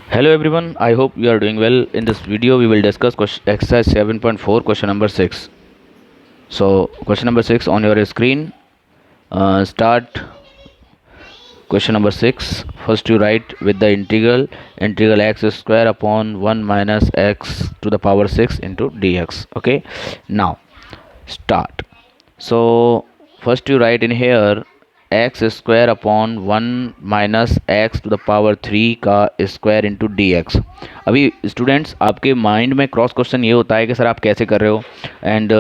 Hello everyone, I hope you are doing well. In this video, we will discuss exercise 7.4, question number 6. So, question number 6 on your screen. Start question number 6. First, you write with the integral x square upon 1 minus x to the power 6 into dx. Okay, now start. So, first, you write in here x square upon 1 - x⁻³ का square into D x. अभी students आपके mind में cross question ये होता है कि sir आप कैसे कर रहे हो एंड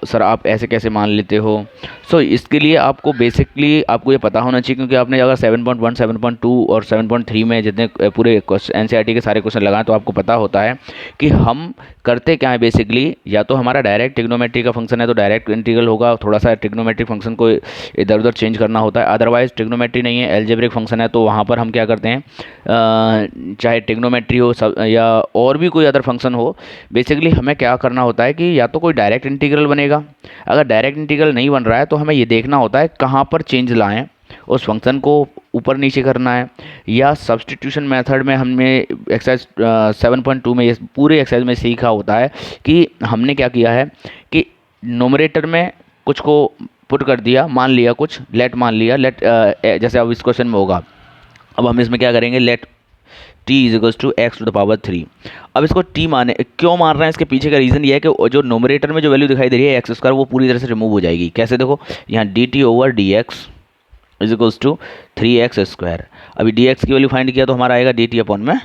सर आप ऐसे कैसे मान लेते हो। सो इसके लिए आपको बेसिकली आपको ये पता होना चाहिए, क्योंकि आपने अगर 7.1, 7.2 और 7.3 में जितने पूरे एनसीईआरटी के सारे क्वेश्चन लगाएं तो आपको पता होता है कि हम करते क्या है। बेसिकली या तो हमारा डायरेक्ट ट्रिग्नोमेट्री का फंक्शन है तो डायरेक्ट इंटीग्रल होगा, थोड़ा सा ट्रिग्नोमेट्रिक फंक्शन को इधर उधर चेंज करना होता है। अदरवाइज ट्रिग्नोमेट्री नहीं है, एल्जेब्रिक फंक्शन है, तो वहाँ पर हम क्या करते हैं, चाहे ट्रिग्नोमेट्री हो या और भी कोई अदर फंक्शन हो, बेसिकली हमें क्या करना होता है कि या तो कोई डायरेक्ट इंटीग्रल बनेगा। अगर डायरेक्ट इंटीग्रल नहीं बन रहा है तो हमें ये देखना होता है कहाँ पर चेंज लाएं, उस फंक्शन को ऊपर नीचे करना है, या सब्स्टिट्यूशन मेथड में हमने एक्सरसाइज 7.2 में ये पूरे एक्सरसाइज में सीखा होता है कि हमने क्या किया है कि नोमरेटर में कुछ को पुट कर दिया, मान लिया कुछ, लेट मान लिया, लेट जैसे अब इस क्वेश्चन में होगा। अब हम इसमें क्या करेंगे, लेट t = x⁻3। अब इसको t माने क्यों मान रहे हैं, इसके पीछे का रीज़न ये है कि जो नोमरेटर में जो वैल्यू दिखाई दे रही है x² वो पूरी तरह से रिमूव हो जाएगी। कैसे, देखो यहाँ dt/dx = 3x²। अभी dx की वैल्यू फाइंड किया तो हमारा आएगा dt/में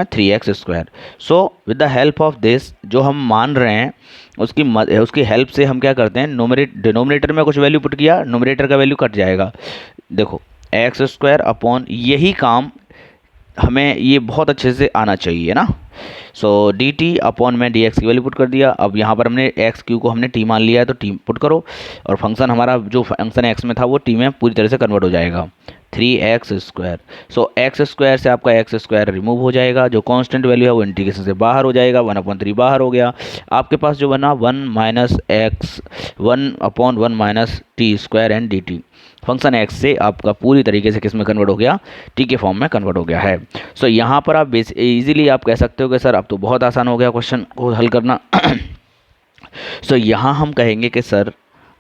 3x²। So with the help of this जो हम मान रहे हैं उसकी हेल्प से हम क्या करते हैं, डिनोमिनेटर में कुछ वैल्यू पुट किया, नोमिनेटर का वैल्यू कट जाएगा। देखो x² अपॉन, यही काम हमें ये बहुत अच्छे से आना चाहिए ना। सो dt/ में dx की वैल्यू पुट कर दिया। अब यहाँ पर हमने x³ को हमने t मान लिया है तो t पुट करो, और फंक्शन हमारा जो फंक्शन x में था वो t में पूरी तरह से कन्वर्ट हो जाएगा, 3x²। सो x² से आपका x² रिमूव हो जाएगा, जो कांस्टेंट वैल्यू है वो इंटीग्रेशन से बाहर हो जाएगा, 1/3 बाहर हो गया। आपके पास जो बना 1 - t² and dt। Function x से आपका पूरी तरीके से किस में कन्वर्ट हो गया, t के फॉर्म में कन्वर्ट हो गया है। सो यहाँ पर आप इजीली आप कह सकते हो कि सर अब तो बहुत आसान हो गया क्वेश्चन को हल करना। सो यहाँ हम कहेंगे कि सर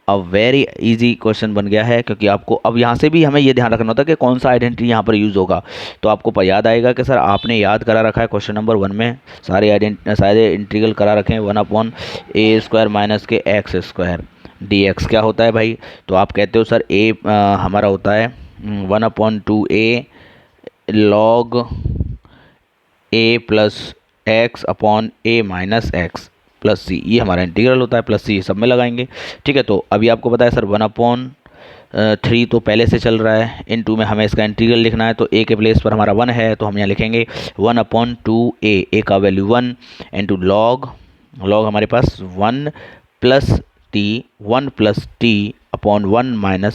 अब वेरी इजी क्वेश्चन बन गया है, क्योंकि आपको अब यहाँ से भी हमें ये ध्यान रखना होता है कि कौन सा आइडेंटिटी यहाँ पर यूज़ होगा। तो आपको याद आएगा कि सर आपने याद करा रखा है क्वेश्चन नंबर 1 में सारे इंटीग्रल करा रखे हैं, 1/a² - x² dx क्या होता है भाई। तो आप कहते हो सर हमारा होता है 1/2a log a + x/a - x + c, ये हमारा इंटीग्रल होता है, प्लस c सब में लगाएंगे। ठीक है, तो अभी आपको पता है सर 1/3 तो पहले से चल रहा है, इन 2 में हमें इसका इंटीग्रल लिखना है, तो a के प्लेस पर हमारा 1 है तो हम यहाँ लिखेंगे 1/2a, a का वैल्यू 1 इंटू लॉग हमारे पास 1 + t 1 + t/1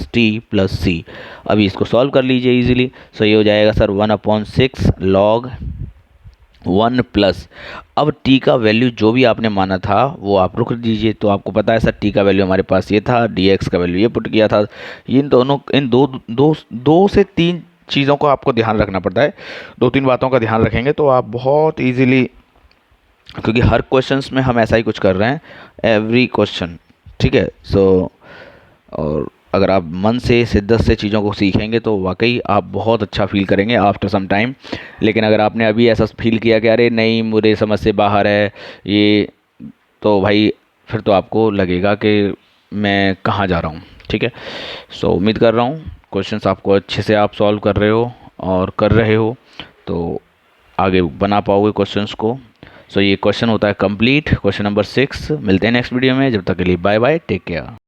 - t + c। अभी इसको सॉल्व कर लीजिए इजीली। सो ये हो जाएगा सर 1/6 log 1 प्लस, अब t का वैल्यू जो भी आपने माना था वो आप रुक दीजिए। तो आपको पता है सर t का वैल्यू हमारे पास ये था, dx का वैल्यू ये पुट किया था। इन दो से तीन चीज़ों को आपको ध्यान रखना पड़ता है, 2-3 बातों का ध्यान रखेंगे तो आप बहुत ईजीली, क्योंकि हर क्वेश्चंस में हम ऐसा ही कुछ कर रहे हैं, एवरी क्वेश्चन। ठीक है, सो और अगर आप मन से शिद्दत से चीज़ों को सीखेंगे तो वाकई आप बहुत अच्छा फील करेंगे आफ्टर सम टाइम। लेकिन अगर आपने अभी ऐसा फील किया कि अरे नहीं मुझे समझ से बाहर है ये, तो भाई फिर तो आपको लगेगा कि मैं कहाँ जा रहा हूँ। ठीक है, सो उम्मीद कर रहा हूँ क्वेश्चंस आपको अच्छे से आप सॉल्व कर रहे हो और कर रहे हो, तो आगे बना पाओगे क्वेश्चंस को। सो ये क्वेश्चन होता है कंप्लीट, क्वेश्चन नंबर 6। मिलते हैं नेक्स्ट वीडियो में, जब तक के लिए बाय बाय, टेक केयर।